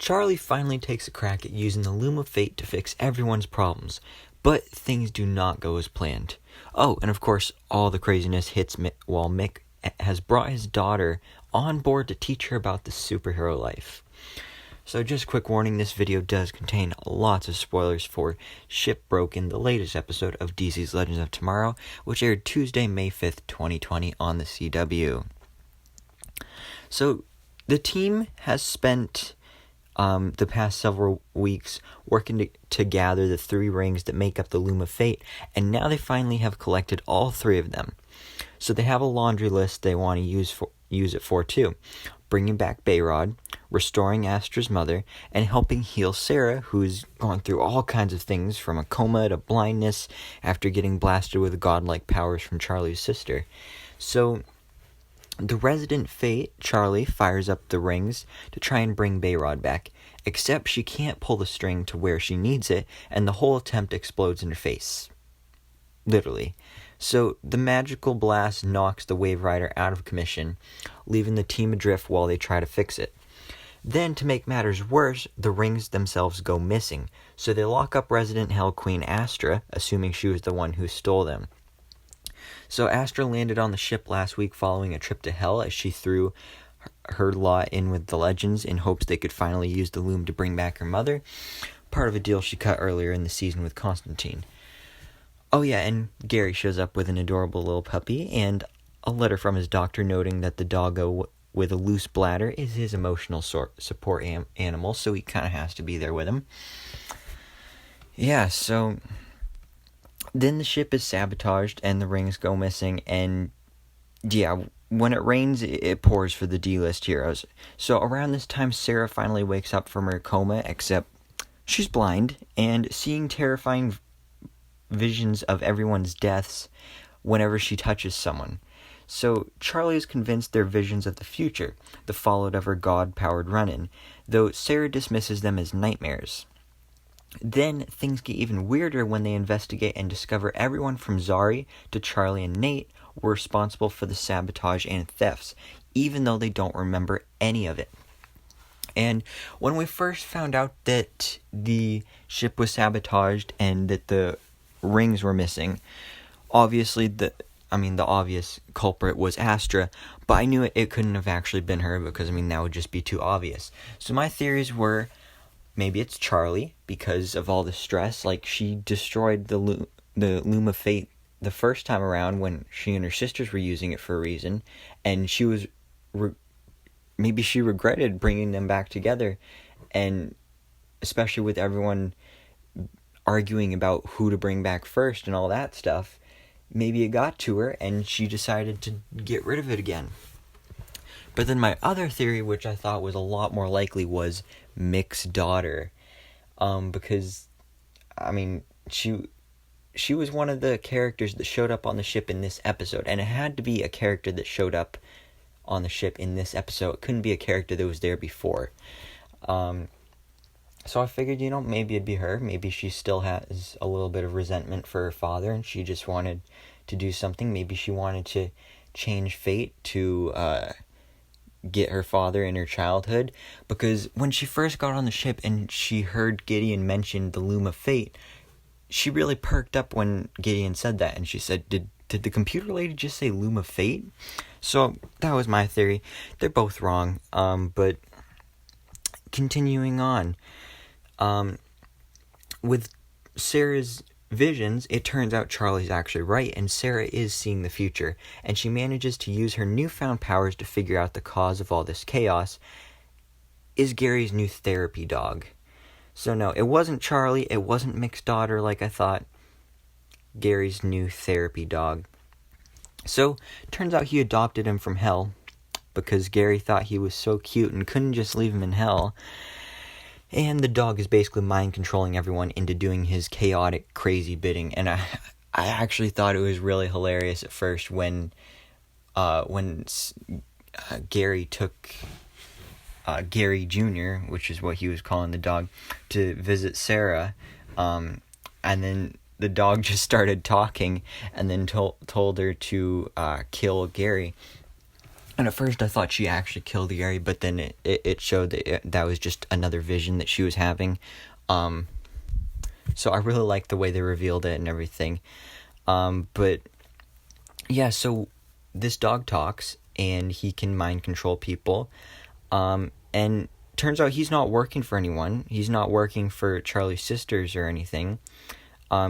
Charlie finally takes a crack at using the Loom of Fate to fix everyone's problems, but things do not go as planned. Oh, and of course, all the craziness hits while Mick has brought his daughter on board to teach her about the superhero life. So just quick warning, this video does contain lots of spoilers for Shipbroken, the latest episode of DC's Legends of Tomorrow, which aired Tuesday, May 5th, 2020 on the CW. So the team has spent the past several weeks working to gather the 3 rings that make up the Loom of Fate, and now they finally have collected all 3 of them. So they have a laundry list they want to use it for too. Bringing back Bayrod, restoring Astra's mother, and helping heal Sara, who's gone through all kinds of things from a coma to blindness after getting blasted with godlike powers from Charlie's sister. So the resident Fate, Charlie, fires up the rings to try and bring Bayrod back, except she can't pull the string to where she needs it, and the whole attempt explodes in her face. Literally. So the magical blast knocks the Wave Rider out of commission, leaving the team adrift while they try to fix it. Then, to make matters worse, the rings themselves go missing, so they lock up resident Hell Queen Astra, assuming she was the one who stole them. So Astra landed on the ship last week following a trip to Hell as she threw her lot in with the Legends in hopes they could finally use the loom to bring back her mother, part of a deal she cut earlier in the season with Constantine. Oh yeah, and Gary shows up with an adorable little puppy and a letter from his doctor noting that the doggo with a loose bladder is his emotional support animal, so he kind of has to be there with him. Yeah, so then the ship is sabotaged and the rings go missing, and yeah, when it rains, it pours for the D-list heroes. So around this time, Sara finally wakes up from her coma, except she's blind, and seeing terrifying visions of everyone's deaths whenever she touches someone. So Charlie is convinced they're visions of the future, the fallout of her god-powered run-in, though Sara dismisses them as nightmares. Then things get even weirder when they investigate and discover everyone from Zari to Charlie and Nate were responsible for the sabotage and thefts, even though they don't remember any of it. And when we first found out that the ship was sabotaged and that the rings were missing, obviously the obvious culprit was Astra, but I knew it couldn't have actually been her because that would just be too obvious. So my theories were maybe it's Charlie because of all the stress. Like, she destroyed the Loom of Fate the first time around when she and her sisters were using it for a reason, and she was maybe she regretted bringing them back together, and especially with everyone arguing about who to bring back first and all that stuff, maybe it got to her and she decided to get rid of it again. But then my other theory, which I thought was a lot more likely, was Mick's daughter, because she was one of the characters that showed up on the ship in this episode, and it had to be a character that showed up on the ship in this episode. It couldn't be a character that was there before. So I figured, maybe it'd be her. Maybe she still has a little bit of resentment for her father, and she just wanted to do something. Maybe she wanted to change fate to get her father in her childhood. Because when she first got on the ship and she heard Gideon mention the Loom of Fate, she really perked up when Gideon said that, and she said, Did the computer lady just say Loom of Fate? So that was my theory. They're both wrong, but continuing on. With Saras Visions, it turns out Charlie's actually right, and Sara is seeing the future, and she manages to use her newfound powers to figure out the cause of all this chaos is Gary's new therapy dog. So no, it wasn't Charlie, it wasn't Mick's daughter like I thought. Gary's new therapy dog. So, turns out he adopted him from Hell, because Gary thought he was so cute and couldn't just leave him in Hell. And the dog is basically mind-controlling everyone into doing his chaotic, crazy bidding. And I actually thought it was really hilarious at first when Gary took Gary Jr., which is what he was calling the dog, to visit Sara. And then the dog just started talking and then told her to kill Gary. And at first I thought she actually killed Gary, but then it showed that that was just another vision that she was having. So I really liked the way they revealed it and everything. But yeah, so this dog talks, and he can mind control people. And turns out he's not working for anyone. He's not working for Charlie's sisters or anything.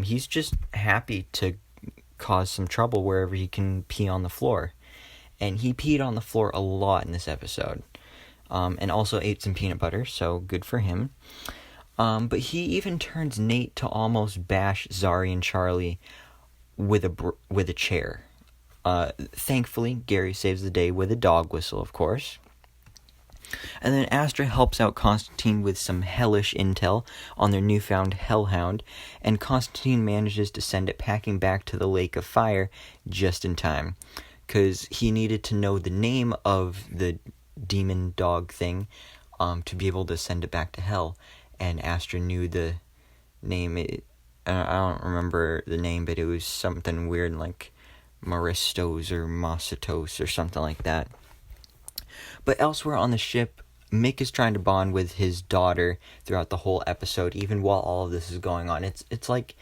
He's just happy to cause some trouble wherever he can pee on the floor. And he peed on the floor a lot in this episode. And also ate some peanut butter, so good for him. But he even turns Nate to almost bash Zari and Charlie with a chair. Thankfully, Gary saves the day with a dog whistle, of course. And then Astra helps out Constantine with some hellish intel on their newfound hellhound, and Constantine manages to send it packing back to the Lake of Fire just in time, because he needed to know the name of the demon dog thing to be able to send it back to hell, and Astra knew the name. I don't remember the name, but it was something weird like Maristos or Masitos or something like that. But elsewhere on the ship, Mick is trying to bond with his daughter throughout the whole episode, even while all of this is going on. It's like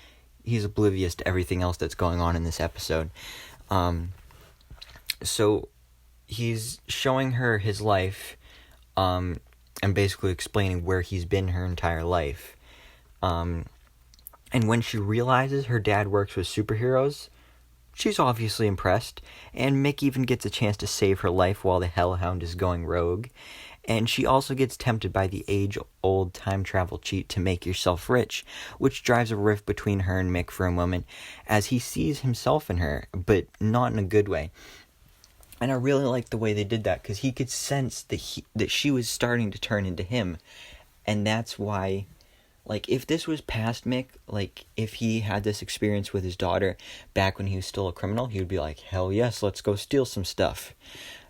he's oblivious to everything else that's going on in this episode. So he's showing her his life, and basically explaining where he's been her entire life. And when she realizes her dad works with superheroes, she's obviously impressed, and Mick even gets a chance to save her life while the Hellhound is going rogue. And she also gets tempted by the age-old time travel cheat to make yourself rich, which drives a rift between her and Mick for a moment, as he sees himself in her, but not in a good way. And I really like the way they did that, because he could sense that she was starting to turn into him, and that's why... Like, if this was past Mick, like, if he had this experience with his daughter back when he was still a criminal, he would be like, hell yes, let's go steal some stuff.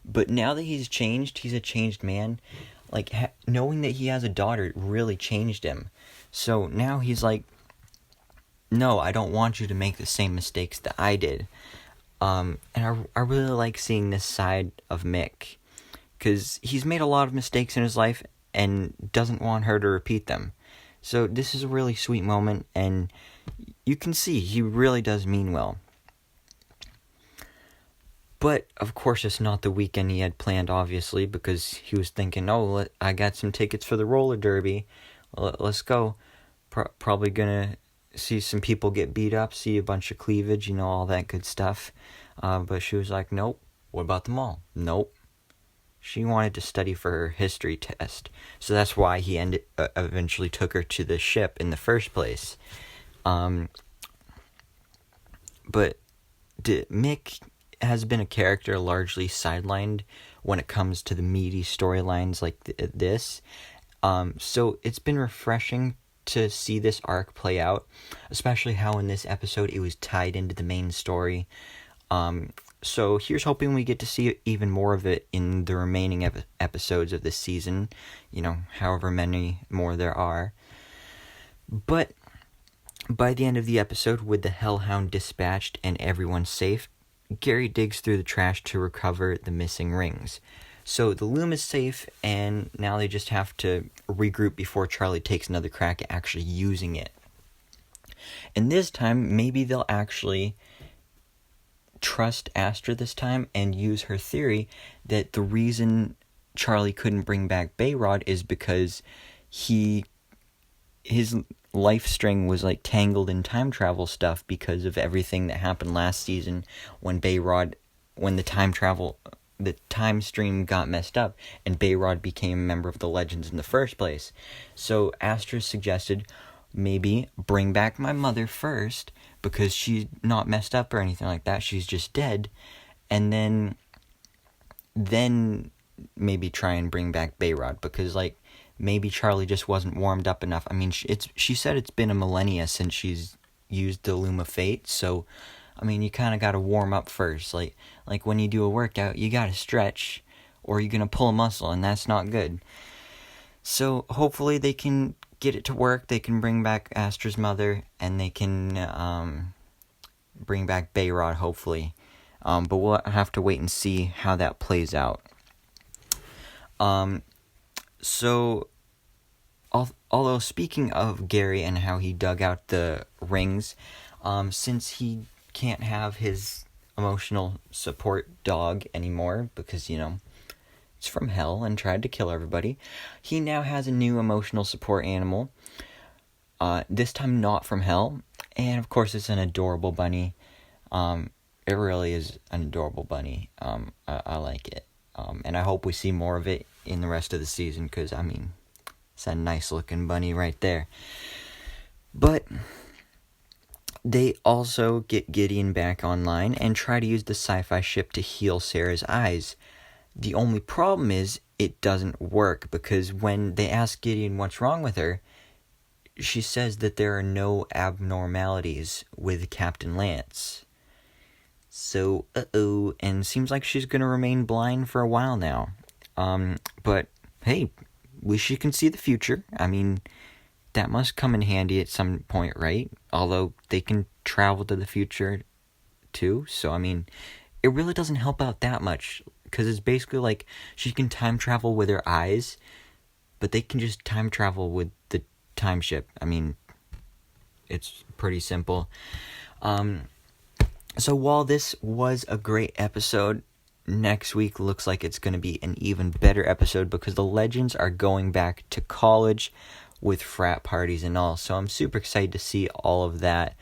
But now that he's changed, he's a changed man, like, knowing that he has a daughter really changed him. So now he's like, no, I don't want you to make the same mistakes that I did. And I really like seeing this side of Mick, because he's made a lot of mistakes in his life and doesn't want her to repeat them. So this is a really sweet moment, and you can see he really does mean well. But, of course, it's not the weekend he had planned, obviously, because he was thinking, oh, I got some tickets for the roller derby. Let's go. Probably gonna see some people get beat up, see a bunch of cleavage, all that good stuff. But she was like, nope. What about the mall? Nope. She wanted to study for her history test, so that's why he eventually took her to the ship in the first place. But Mick has been a character largely sidelined when it comes to the meaty storylines like this. So it's been refreshing to see this arc play out, especially how in this episode it was tied into the main story. So here's hoping we get to see even more of it in the remaining episodes of this season, however many more there are. But by the end of the episode, with the Hellhound dispatched and everyone safe, Gary digs through the trash to recover the missing rings. So the loom is safe, and now they just have to regroup before Charlie takes another crack at actually using it. And this time, maybe they'll actually trust Astra this time and use her theory that the reason Charlie couldn't bring back Bayrod is because his life string was like tangled in time travel stuff because of everything that happened last season when the time stream got messed up and Bayrod became a member of the Legends in the first place. So Astra suggested maybe bring back my mother first, because she's not messed up or anything like that. She's just dead. And then maybe try and bring back Bayrod, because maybe Charlie just wasn't warmed up enough. I mean, she said it's been a millennia since she's used the Loom of Fate, so I mean, you kind of got to warm up first. Like when you do a workout, you got to stretch, or you're going to pull a muscle, and that's not good. So hopefully they can get it to work. They can bring back Astra's mother, and they can bring back Bayrod, hopefully. But we'll have to wait and see how that plays out. So, although speaking of Gary and how he dug out the rings, since he can't have his emotional support dog anymore because, it's from hell and tried to kill everybody, he now has a new emotional support animal, this time not from hell, and of course it's an adorable bunny. It really is an adorable bunny. I like it, and I hope we see more of it in the rest of the season, because, it's a nice looking bunny right there. But they also get Gideon back online and try to use the sci-fi ship to heal Sarah's eyes. The only problem is it doesn't work, because when they ask Gideon what's wrong with her, she says that there are no abnormalities with Captain Lance. So, and seems like she's going to remain blind for a while now. But, hey, at least she can see the future. That must come in handy at some point, right? Although they can travel to the future, too. So, it really doesn't help out that much, because it's basically like she can time travel with her eyes, but they can just time travel with the time ship. It's pretty simple. So while this was a great episode, next week looks like it's going to be an even better episode, because the Legends are going back to college with frat parties and all. So I'm super excited to see all of that.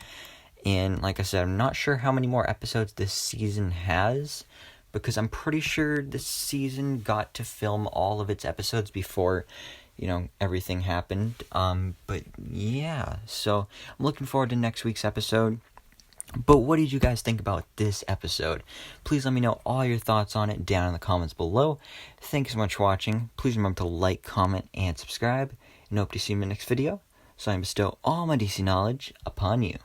And like I said, I'm not sure how many more episodes this season has, because I'm pretty sure this season got to film all of its episodes before, everything happened. But yeah, so I'm looking forward to next week's episode. But what did you guys think about this episode? Please let me know all your thoughts on it down in the comments below. Thank you so much for watching. Please remember to like, comment, and subscribe. And hope to see you in the next video, so I bestow all my DC knowledge upon you.